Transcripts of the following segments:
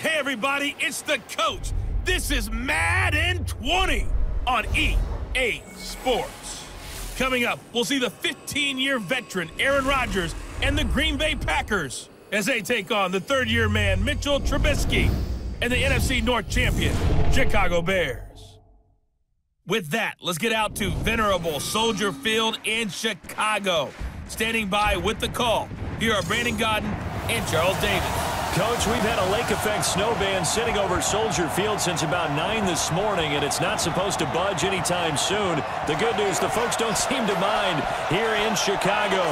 Hey everybody, it's the coach. This is Madden 20 on EA Sports. Coming up, we'll see the 15-year veteran Aaron Rodgers and the Green Bay Packers as they take on the third-year man Mitchell Trubisky and the NFC North champion Chicago Bears. With that, let's get out to venerable Soldier Field in Chicago. Standing by with the call, here are Brandon Godden and Charles Davis. Coach, we've had a lake effect snow band sitting over Soldier Field since about 9 this morning, and it's not supposed to budge anytime soon. The good news, the folks don't seem to mind here in Chicago.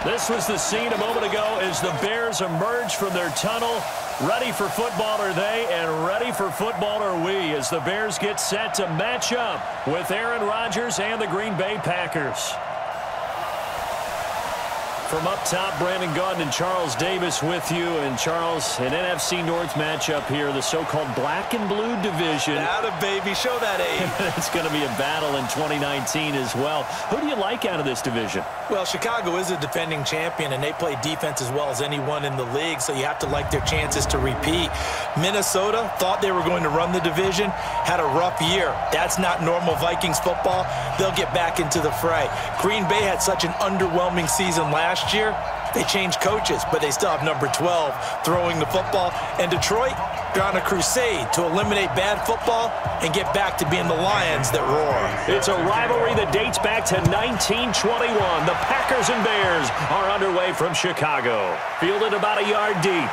This was the scene a moment ago as the Bears emerged from their tunnel. Ready for football are they, and ready for football are we, as the Bears get set to match up with Aaron Rodgers and the Green Bay Packers. From up top, Brandon Godden and Charles Davis with you. And Charles, an NFC North matchup here, the so-called black and blue division. Atta baby, show that age. It's going to be a battle in 2019 as well. Who do you like out of this division? Well, Chicago is a defending champion, and they play defense as well as anyone in the league, so you have to like their chances to repeat. Minnesota thought they were going to run the division, had a rough year. That's not normal Vikings football. They'll get back into the fray. Green Bay had such an underwhelming season last year. They changed coaches, but they still have number 12 throwing the football. And Detroit, they're on a crusade to eliminate bad football and get back to being the Lions that roar. It's a rivalry that dates back to 1921. The Packers and Bears are underway from Chicago. Fielded about a yard deep.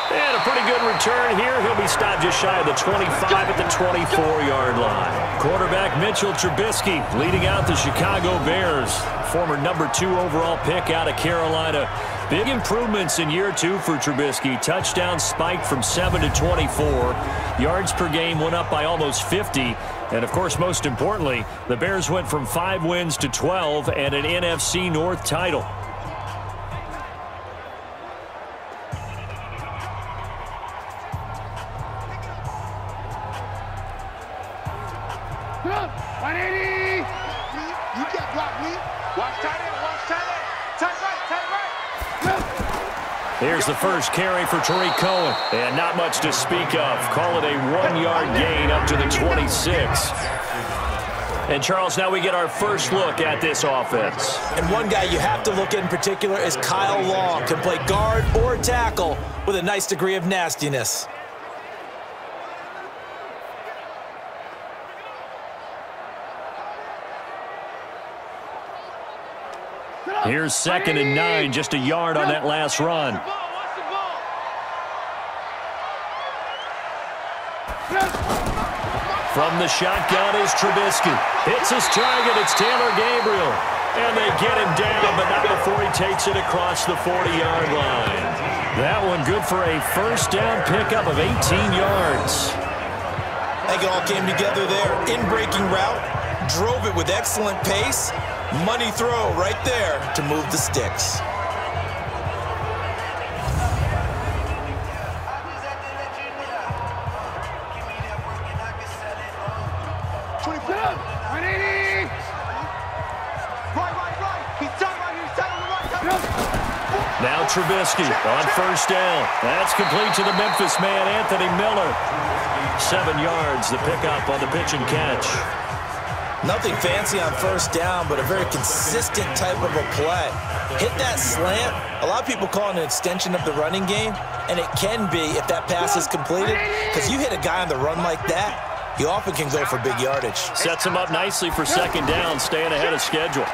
And a pretty good return here. He'll be stopped just shy of the 25 at the 24-yard line. Quarterback Mitchell Trubisky leading out the Chicago Bears. Former number 2 overall pick out of Carolina. Big improvements in year 2 for Trubisky. Touchdown spiked from 7 to 24. Yards per game went up by almost 50. And, of course, most importantly, the Bears went from 5 wins to 12 and an NFC North title. Here's the first carry for Tariq Cohen. And not much to speak of. Call it a 1-yard gain up to the 26. And, Charles, now we get our first look at this offense. And one guy you have to look at in particular is Kyle Long. Can play guard or tackle with a nice degree of nastiness. Here's 2nd and 9, just a yard on that last run. From the shotgun is Trubisky. Hits his target, it's Taylor Gabriel. And they get him down, but not before he takes it across the 40-yard line. That one good for a first down pickup of 18 yards. I think it all came together there. In-breaking route, drove it with excellent pace. Money throw right there to move the sticks. Now Trubisky on first down. That's complete to the Memphis man, Anthony Miller. 7 yards, the pickup on the pitch and catch. Nothing fancy on first down, but a very consistent type of a play. Hit that slant. A lot of people call it an extension of the running game, and it can be if that pass is completed, because you hit a guy on the run like that, you often can go for big yardage. Sets him up nicely for 2nd down, staying ahead of schedule.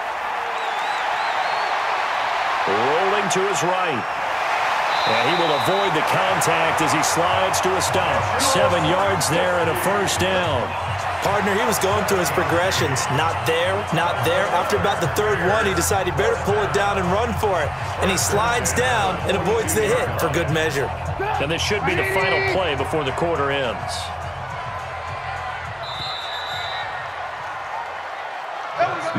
Rolling to his right. And he will avoid the contact as he slides to a stop. 7 yards there and a first down. Partner, he was going through his progressions. Not there, not there. After about the 3rd one, he decided he better pull it down and run for it. And he slides down and avoids the hit for good measure. And this should be the final play before the quarter ends.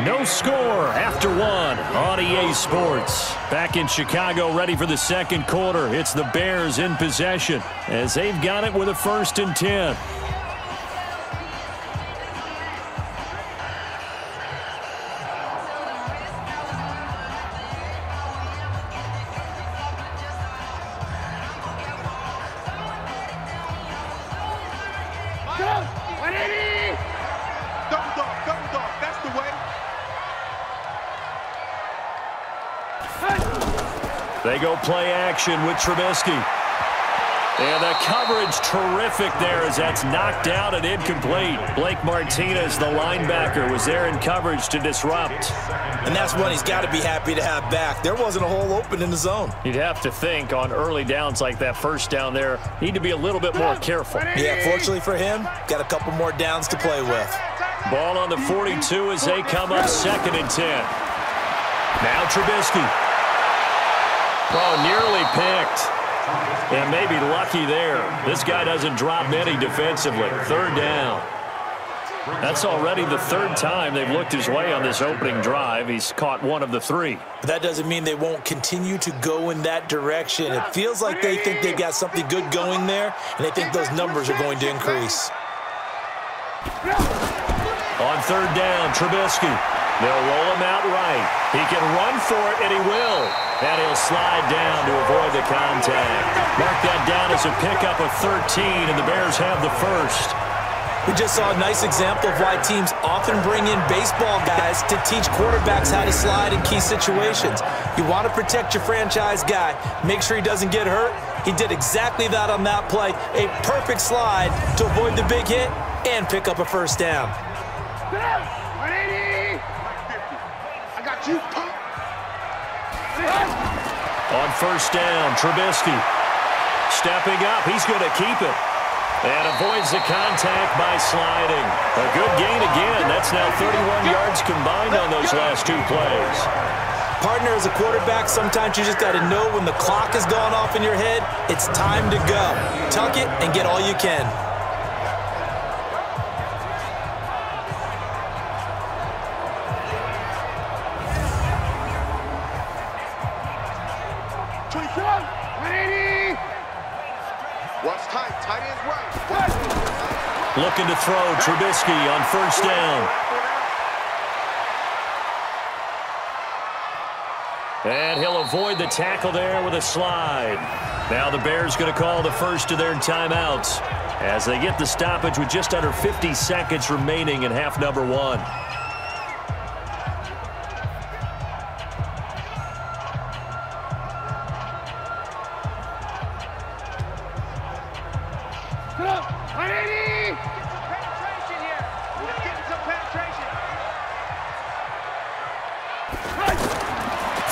No score after 1 on EA Sports. Back in Chicago, ready for the 2nd quarter. It's the Bears in possession as they've got it with a 1st and 10. They go play action with Trubisky. And the coverage terrific there as that's knocked out and incomplete. Blake Martinez, the linebacker, was there in coverage to disrupt. And that's one he's got to be happy to have back. There wasn't a hole open in the zone. You'd have to think on early downs like that first down there, need to be a little bit more careful. Yeah, fortunately for him, got a couple more downs to play with. Ball on the 42 as they come up 2nd and 10. Now Trubisky. Oh, nearly picked. And maybe lucky there. This guy doesn't drop many defensively. 3rd down. That's already the 3rd time they've looked his way on this opening drive. He's caught 1 of the 3. But that doesn't mean they won't continue to go in that direction. It feels like they think they've got something good going there, and they think those numbers are going to increase. On 3rd down, Trubisky. They'll roll him out right. He can run for it, and he will. And he'll slide down to avoid the contact. Mark that down as a pickup of 13, and the Bears have the first. We just saw a nice example of why teams often bring in baseball guys to teach quarterbacks how to slide in key situations. You want to protect your franchise guy. Make sure he doesn't get hurt. He did exactly that on that play. A perfect slide to avoid the big hit and pick up a first down. 180! I got you, punk! On 1st down, Trubisky. Stepping up, he's going to keep it. And avoids the contact by sliding. A good gain again. That's now 31 yards combined on those last 2 plays. Partner, as a quarterback, sometimes you just got to know when the clock has gone off in your head, it's time to go. Tuck it and get all you can. Looking to throw, Trubisky on 1st down. And he'll avoid the tackle there with a slide. Now the Bears going to call the first of their timeouts as they get the stoppage with just under 50 seconds remaining in half number 1.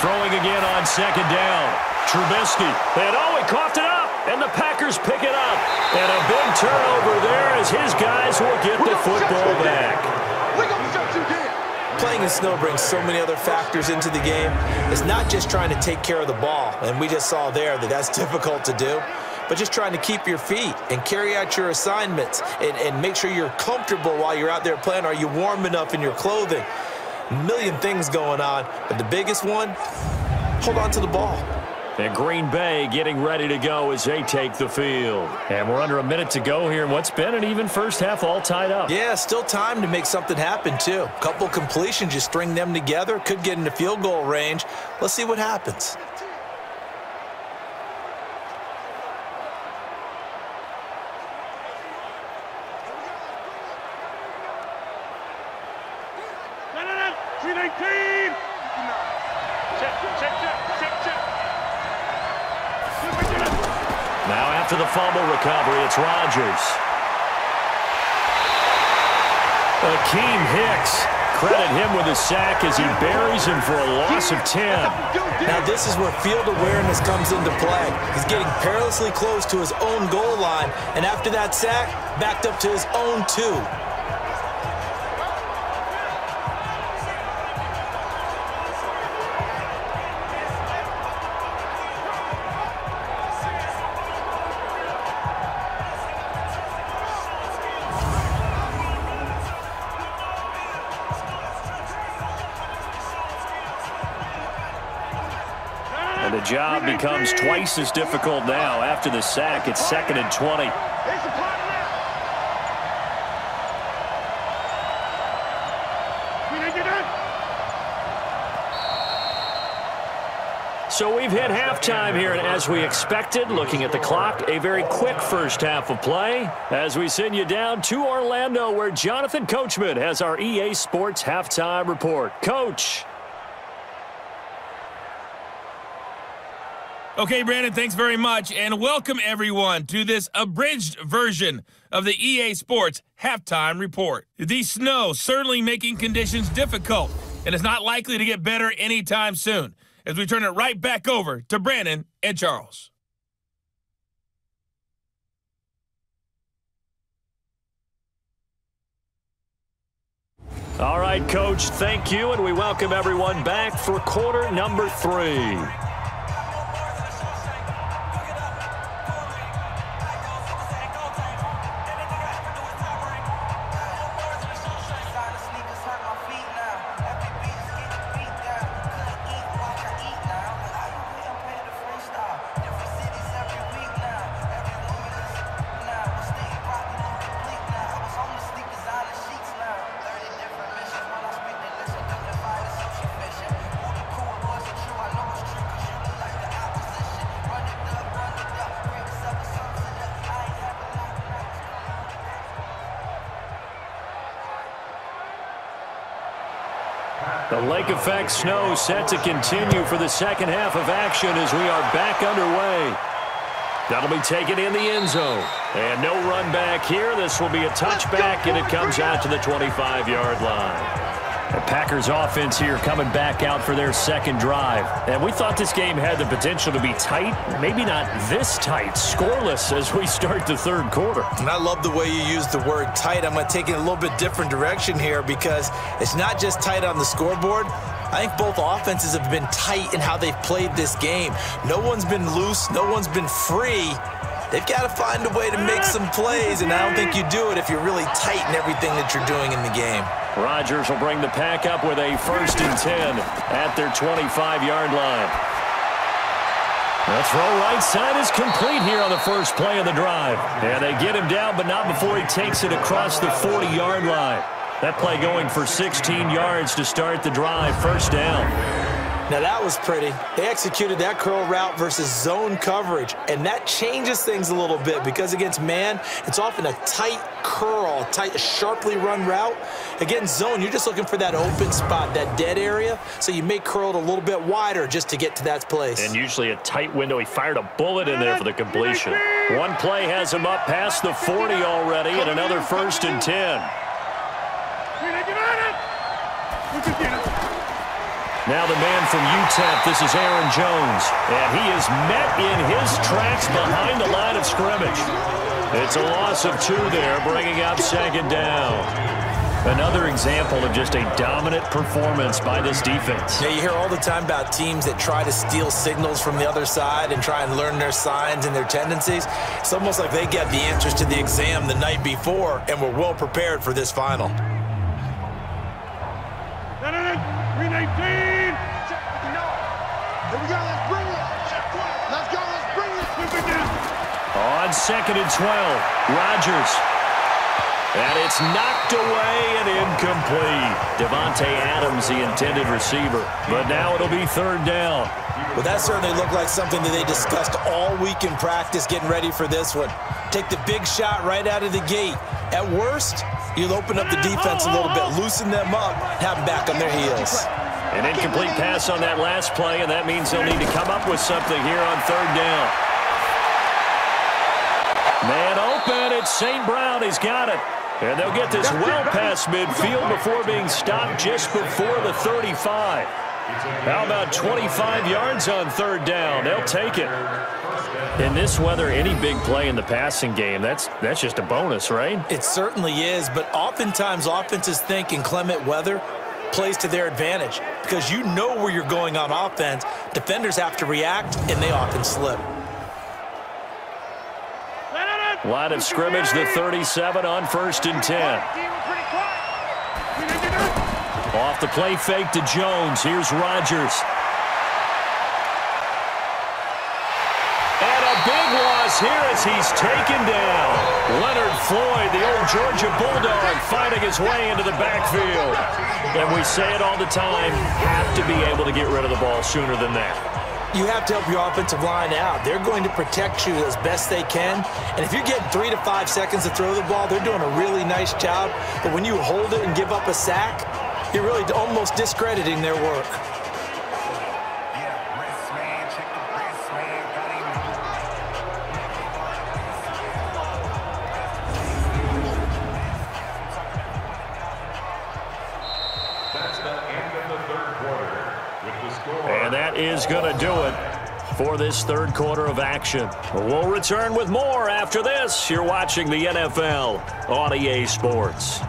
Throwing again on 2nd down. Trubisky. And he coughed it up. And the Packers pick it up. And a big turnover there as his guys will get the football back. Playing in snow brings so many other factors into the game. It's not just trying to take care of the ball. And we just saw there that that's difficult to do. But just trying to keep your feet and carry out your assignments and make sure you're comfortable while you're out there playing. Are you warm enough in your clothing? A million things going on, but the biggest one, hold on to the ball. And Green Bay getting ready to go as they take the field. And we're under a minute to go here in what's been an even first half, all tied up. Yeah, still time to make something happen, too. A couple completions, you string them together, could get into field goal range. Let's see what happens. Now after the fumble recovery, it's Rodgers. Akeem Hicks. Credit him with a sack as he buries him for a loss of 10. Now this is where field awareness comes into play. He's getting perilously close to his own goal line, and after that sack, backed up to his own 2. And the job becomes twice as difficult now. After the sack, it's 2nd and 20. So we've hit halftime here, and as we expected, looking at the clock, a very quick first half of play as we send you down to Orlando, where Jonathan Coachman has our EA Sports halftime report. Coach. Okay, Brandon, thanks very much, and welcome everyone to this abridged version of the EA Sports Halftime Report. The snow certainly making conditions difficult, and it's not likely to get better anytime soon, as we turn it right back over to Brandon and Charles. All right, Coach, thank you, and we welcome everyone back for quarter number 3. The lake effect snow set to continue for the second half of action as we are back underway. That'll be taken in the end zone. And no run back here. This will be a touchback, and it comes out to the 25-yard line. The Packers offense here coming back out for their second drive. And we thought this game had the potential to be tight, maybe not this tight, scoreless as we start the third quarter. And I love the way you use the word tight. I'm going to take it a little bit different direction here because it's not just tight on the scoreboard. I think both offenses have been tight in how they've played this game. No one's been loose. No one's been free. They've got to find a way to make some plays, and I don't think you do it if you're really tight in everything that you're doing in the game. Rodgers will bring the pack up with a 1st and 10 at their 25-yard line. The throw right side is complete here on the first play of the drive. And they get him down, but not before he takes it across the 40-yard line. That play going for 16 yards to start the drive, 1st down. Now that was pretty. They executed that curl route versus zone coverage, and that changes things a little bit because against man, it's often a tight curl, tight, sharply run route. Against zone, you're just looking for that open spot, that dead area, so you may curl it a little bit wider just to get to that place. And usually a tight window. He fired a bullet in there for the completion. One play has him up past the 40 already, and another 1st and 10. Now the man from UTEP, this is Aaron Jones, and he is met in his tracks behind the line of scrimmage. It's a loss of 2 there, bringing up 2nd down. Another example of just a dominant performance by this defense. Yeah, you hear all the time about teams that try to steal signals from the other side and try and learn their signs and their tendencies. It's almost like they get the answers to the exam the night before and were well prepared for this final. 319. Here we go, let's bring it. Let's go, let's bring it. On 2nd and 12, Rodgers. And it's knocked away and incomplete. Devontae Adams, the intended receiver. But now it'll be 3rd down. Well, that certainly looked like something that they discussed all week in practice getting ready for this one. Take the big shot right out of the gate. At worst, you'll open up the defense a little bit, loosen them up, have them back on their heels. An incomplete pass on that last play, and that means they'll need to come up with something here on 3rd down. Man open, it's St. Brown, he's got it. And they'll get this well past midfield before being stopped just before the 35. How about 25 yards on 3rd down? They'll take it. In this weather, any big play in the passing game, that's just a bonus, right? It certainly is, but oftentimes offenses think in clement weather plays to their advantage because you know where you're going on offense. Defenders have to react, and they often slip. Line of scrimmage, the 37 on 1st and 10. Off the play fake to Jones. Here's Rodgers. And a big loss here as he's taken down. Leonard Floyd, the old Georgia Bulldog, fighting his way into the backfield. And we say it all the time, have to be able to get rid of the ball sooner than that. You have to help your offensive line out. They're going to protect you as best they can. And if you're getting 3 to 5 seconds to throw the ball, they're doing a really nice job. But when you hold it and give up a sack, you're really almost discrediting their work. going to do it for this third quarter of action. We'll return with more after this. You're watching the NFL on EA Sports.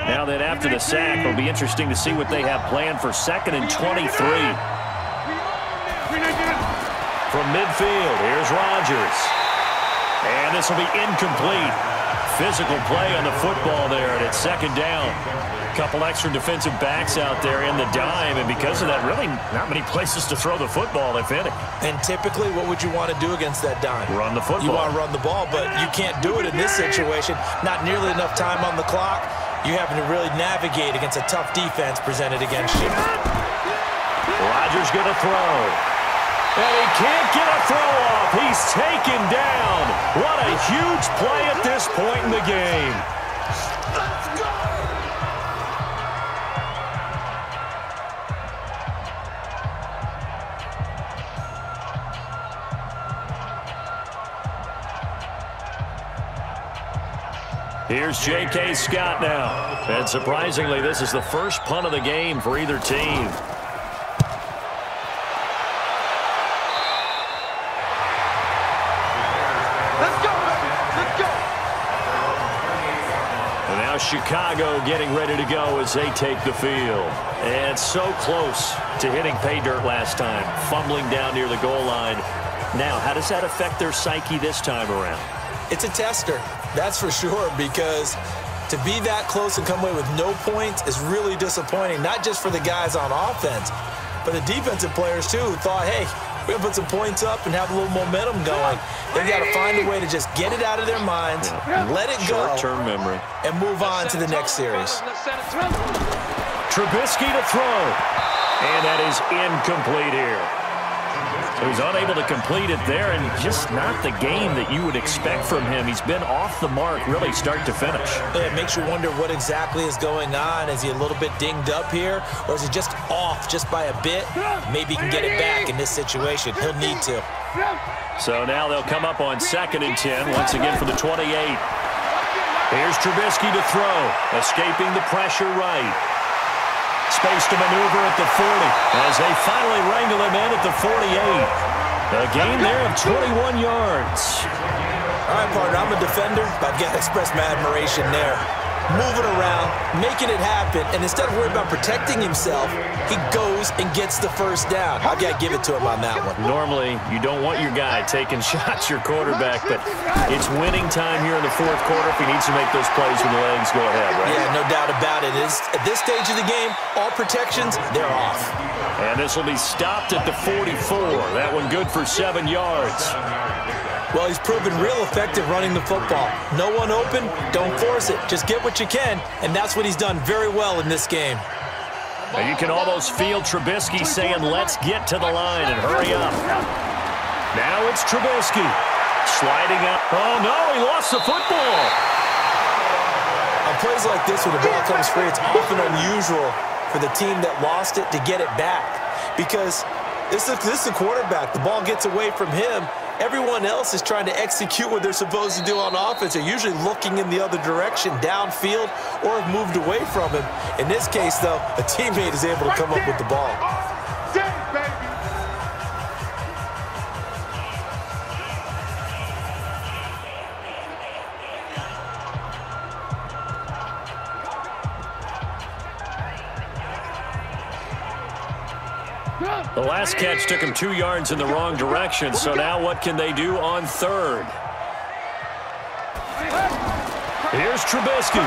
Now that after the sack, it'll be interesting to see what they have planned for 2nd and 23. From midfield, here's Rodgers. And this will be incomplete. Physical play on the football there, and it's 2nd down. A couple extra defensive backs out there in the dime, and because of that, really not many places to throw the football, if any. And typically, what would you want to do against that dime? Run the football. You want to run the ball, but you can't do it in this situation. Not nearly enough time on the clock. You're having to really navigate against a tough defense presented against you. Rodgers going to throw. And he can't get a throw off. He's taken down. What a huge play at this point in the game. Let's go! Here's J.K. Scott now. And surprisingly, this is the first punt of the game for either team. Chicago getting ready to go as they take the field. And so close to hitting pay dirt last time, fumbling down near the goal line. Now, how does that affect their psyche this time around? It's a tester, that's for sure, because to be that close and come away with no points is really disappointing, not just for the guys on offense, but the defensive players, too, who thought, hey, we're going to put some points up and have a little momentum going. They've got to find a way to just get it out of their minds, let it go, short-term memory, and move on to the next series. Trubisky to throw, and that is incomplete here. So he's unable to complete it there, and just not the game that you would expect from him. He's been off the mark, really, start to finish. It makes you wonder what exactly is going on. Is he a little bit dinged up here, or is he just off just by a bit? Maybe he can get it back in this situation. He'll need to. So now they'll come up on 2nd and 10, once again for the 28. Here's Trubisky to throw, escaping the pressure right. Space to maneuver at the 40 as they finally wrangle him in at the 48. A gain there of 21 yards. All right, partner, I'm a defender, but I've got to express my admiration there. Moving around, making it happen, and instead of worrying about protecting himself, he goes and gets the first down. I've got to give it to him on that one. Normally, you don't want your guy taking shots, your quarterback, but it's winning time here in the fourth quarter. If he needs to make those plays with the legs, go ahead, right? Yeah, no doubt about it. At this stage of the game, all protections, they're off. And this will be stopped at the 44. That one good for 7 yards. Well, he's proven real effective running the football. No one open, don't force it. Just get what you can, and that's what he's done very well in this game. And you can almost feel Trubisky saying, let's get to the line and hurry up. Now it's Trubisky sliding up. Oh, no, he lost the football. On plays like this, when the ball comes free, it's often unusual for the team that lost it to get it back, because this is the quarterback. The ball gets away from him. Everyone else is trying to execute what they're supposed to do on offense. They're usually looking in the other direction, downfield, or have moved away from him. In this case, though, a teammate is able to come up with the ball. The last catch took him 2 yards in the wrong direction, so now what can they do on 3rd? Here's Trubisky.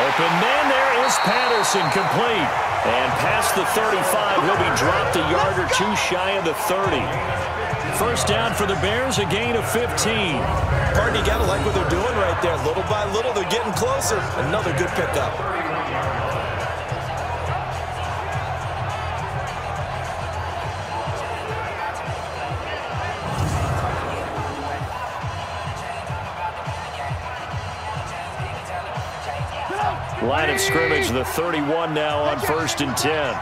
Open man, there is Patterson, complete. And past the 35, he'll be dropped a yard or two shy of the 30. First down for the Bears, a gain of 15. Partner, you got to like what they're doing right there. Little by little, they're getting closer. Another good pickup. Line of scrimmage, the 31 now on 1st and 10.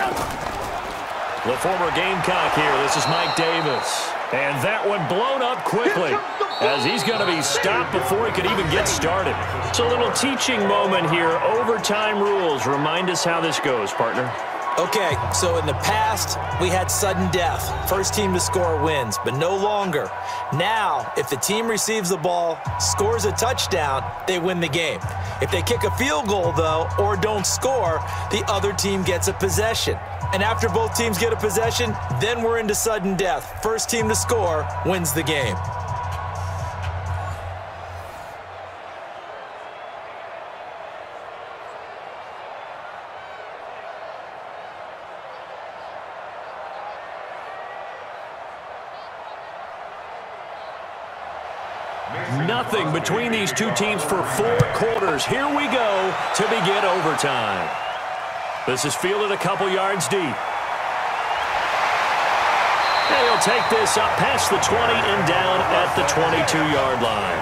The former Gamecock here. This is Mike Davis. And that one blown up quickly as he's going to be stopped before he could even get started. It's a little teaching moment here. Overtime rules. Remind us how this goes, partner. Okay, so in the past, we had sudden death. First team to score wins, but no longer. Now, if the team receives the ball, scores a touchdown, they win the game. If they kick a field goal, though, or don't score, the other team gets a possession. And after both teams get a possession, then we're into sudden death. First team to score wins the game. Nothing between these two teams for 4 quarters. Here we go to begin overtime. This is fielded a couple yards deep. And he'll take this up past the 20 and down at the 22-yard line.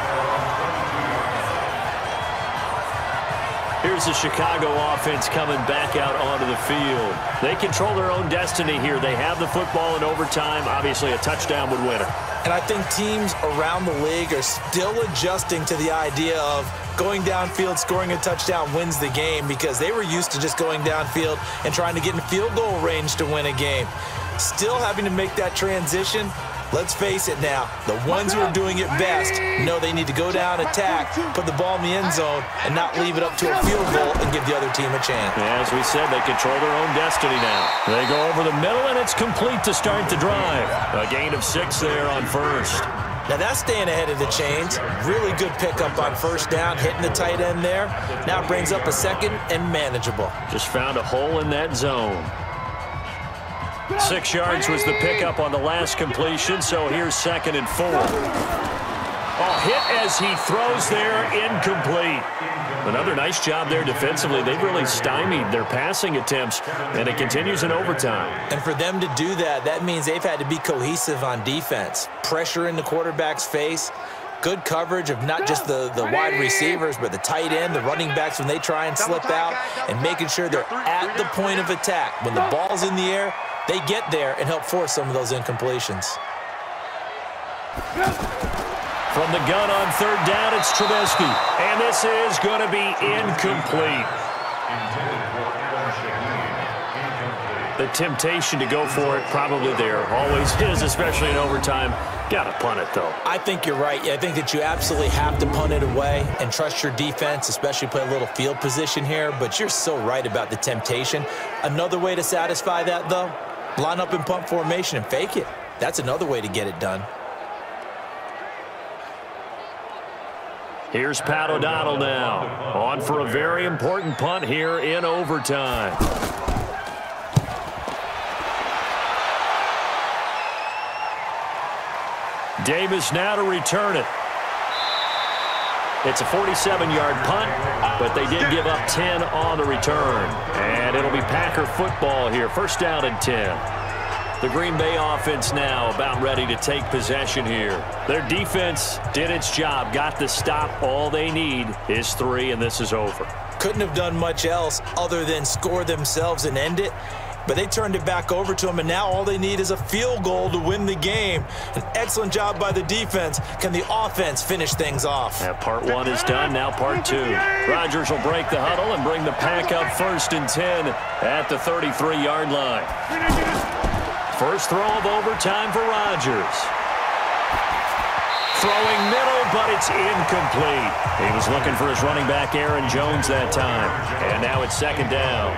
Here's the Chicago offense coming back out onto the field. They control their own destiny here. They have the football in overtime. Obviously, a touchdown would win it. And I think teams around the league are still adjusting to the idea of going downfield, scoring a touchdown wins the game, because they were used to just going downfield and trying to get in field goal range to win a game. Still having to make that transition. Let's face it now, the ones who are doing it best know they need to go down, attack, put the ball in the end zone, and not leave it up to a field goal and give the other team a chance. As we said, they control their own destiny now. They go over the middle, and it's complete to start the drive. A gain of 6 there on first. Now that's staying ahead of the chains. Really good pickup on first down, hitting the tight end there. Now brings up a second and manageable. Just found a hole in that zone. 6 yards was the pickup on the last completion, so here's 2nd and 4. Oh, hit as he throws there, incomplete. Another nice job there defensively. They've really stymied their passing attempts, and it continues in overtime. And for them to do that, that means they've had to be cohesive on defense. Pressure in the quarterback's face. Good coverage of not just the wide receivers, but the tight end, the running backs when they try and slip out, and making sure they're at the point of attack. When the ball's in the air, they get there and help force some of those incompletions. From the gun on 3rd down, it's Trubisky. And this is going to be incomplete. The temptation to go for it probably there. Always is, especially in overtime. Got to punt it, though. I think you're right. I think that you absolutely have to punt it away and trust your defense, especially play a little field position here. But you're so right about the temptation. Another way to satisfy that, though, line up in punt formation and fake it. That's another way to get it done. Here's Pat O'Donnell now. On for a very important punt here in overtime. Davis now to return it. It's a 47-yard punt, but they did give up 10 on the return. And it'll be Packer football here. 1st down and 10. The Green Bay offense now about ready to take possession here. Their defense did its job, got the stop. All they need is 3, and this is over. Couldn't have done much else other than score themselves and end it. But they turned it back over to them, and now all they need is a field goal to win the game. An excellent job by the defense. Can the offense finish things off? That part 1 is done, now part 2. Rodgers will break the huddle and bring the pack up 1st and 10 at the 33-yard line. First throw of overtime for Rodgers. Throwing middle, but it's incomplete. He was looking for his running back, Aaron Jones, that time. And now it's 2nd down.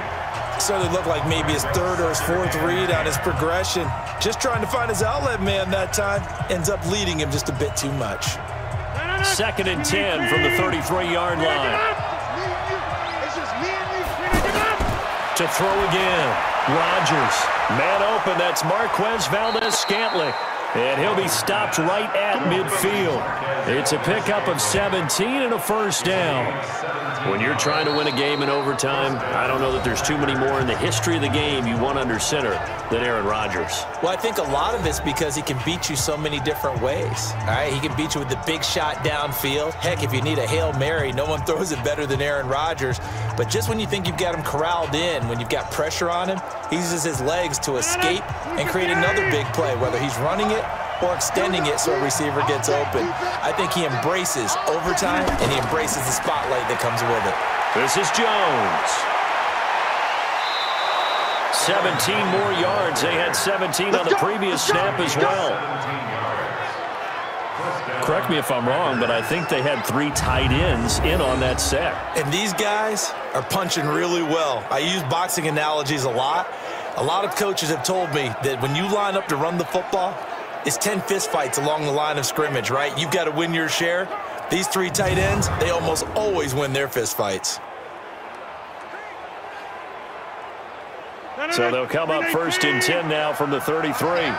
Certainly looked like maybe his 3rd or his 4th read on his progression. Just trying to find his outlet man that time. Ends up leading him just a bit too much. 2nd and 10 from the 33-yard line. To throw again. Rodgers. Man open. That's Marquez Valdez-Scantling. And he'll be stopped right at midfield. It's a pickup of 17 and a 1st down. When you're trying to win a game in overtime, I don't know that there's too many more in the history of the game you want under center than Aaron Rodgers. Well, I think a lot of it's because he can beat you so many different ways. All right, he can beat you with the big shot downfield. Heck, if you need a Hail Mary, no one throws it better than Aaron Rodgers. But just when you think you've got him corralled in, when you've got pressure on him, he uses his legs to escape and create another big play, whether he's running it or extending it so a receiver gets open. I think he embraces overtime, and he embraces the spotlight that comes with it. This is Jones. 17 more yards. They had 17 on the previous snap as well. Correct me if I'm wrong, but I think they had 3 tight ends in on that set. And these guys are punching really well. I use boxing analogies a lot. A lot of coaches have told me that when you line up to run the football, it's 10 fist fights along the line of scrimmage, right? You've got to win your share. These 3 tight ends, they almost always win their fist fights. So they'll come up 1st and 10 now from the 33.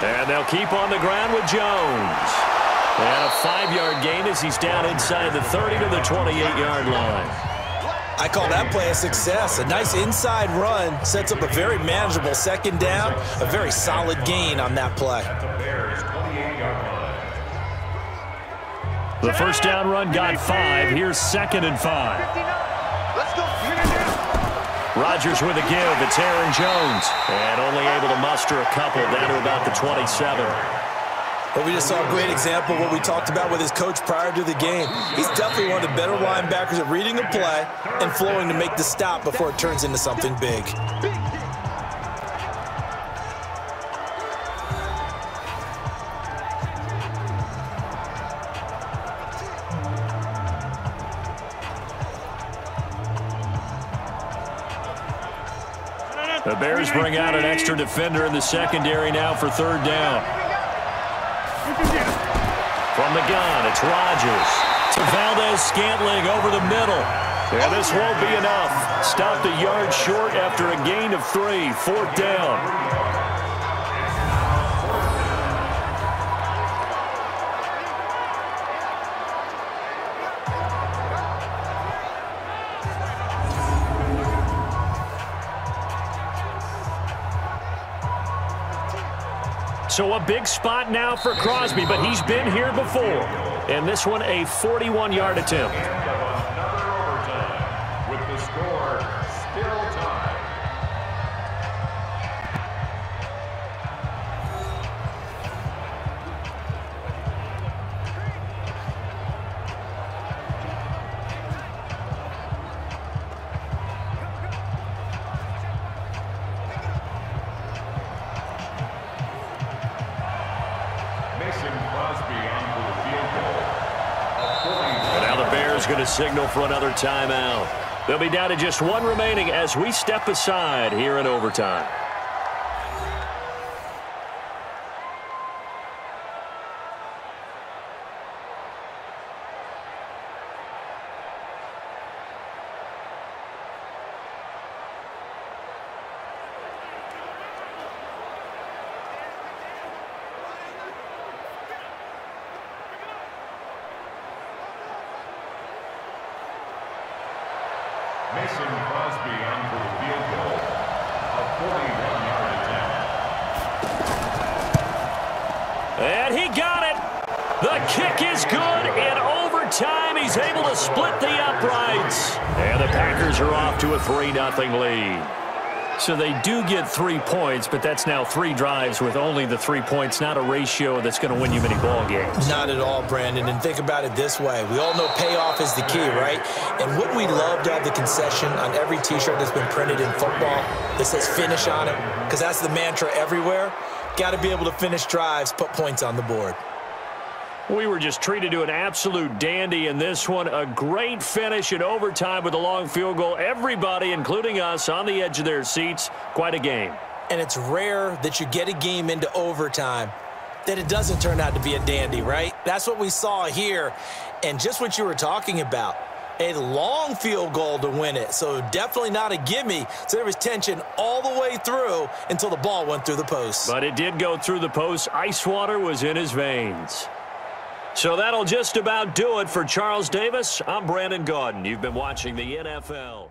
And they'll keep on the ground with Jones. And a 5-yard gain as he's down inside the 30 to the 28-yard line. I call that play a success. A nice inside run sets up a very manageable 2nd down, a very solid gain on that play. The 1st down run got 5. Here's 2nd and 5. Rodgers with a give. It's Aaron Jones. And only able to muster a couple down to about the 27. Well, we just saw a great example of what we talked about with his coach prior to the game. He's definitely one of the better linebackers at reading a play and flowing to make the stop before it turns into something big. The Bears bring out an extra defender in the secondary now for 3rd down. From the gun, it's Rodgers to Valdez-Scantling over the middle. And this won't be enough. Stopped a yard short after a gain of 3. 4th down. So a big spot now for Crosby, but he's been here before. And this one a 41-yard attempt. With the score still tied. Going to signal for another timeout. They'll be down to just 1 remaining as we step aside here in overtime. Mason Crosby on for the field goal. A 41-yard attempt. And he got it. The kick is good. In overtime, he's able to split the uprights. And the Packers are off to a 3-0 lead. So they do get 3 points, but that's now 3 drives with only the 3 points, not a ratio that's going to win you many ball games. Not at all, Brandon. And think about it this way. We all know payoff is the key, right? And wouldn't we love to have the concession on every T-shirt that's been printed in football that says finish on it? Because that's the mantra everywhere. Got to be able to finish drives, put points on the board. We were just treated to an absolute dandy in this one. A great finish in overtime with a long field goal. Everybody, including us, on the edge of their seats. Quite a game. And it's rare that you get a game into overtime that it doesn't turn out to be a dandy, right? That's what we saw here. And just what you were talking about, a long field goal to win it. So definitely not a gimme. So there was tension all the way through until the ball went through the post. But it did go through the post. Ice water was in his veins. So that'll just about do it for Charles Davis. I'm Brandon Gaudin. You've been watching the NFL.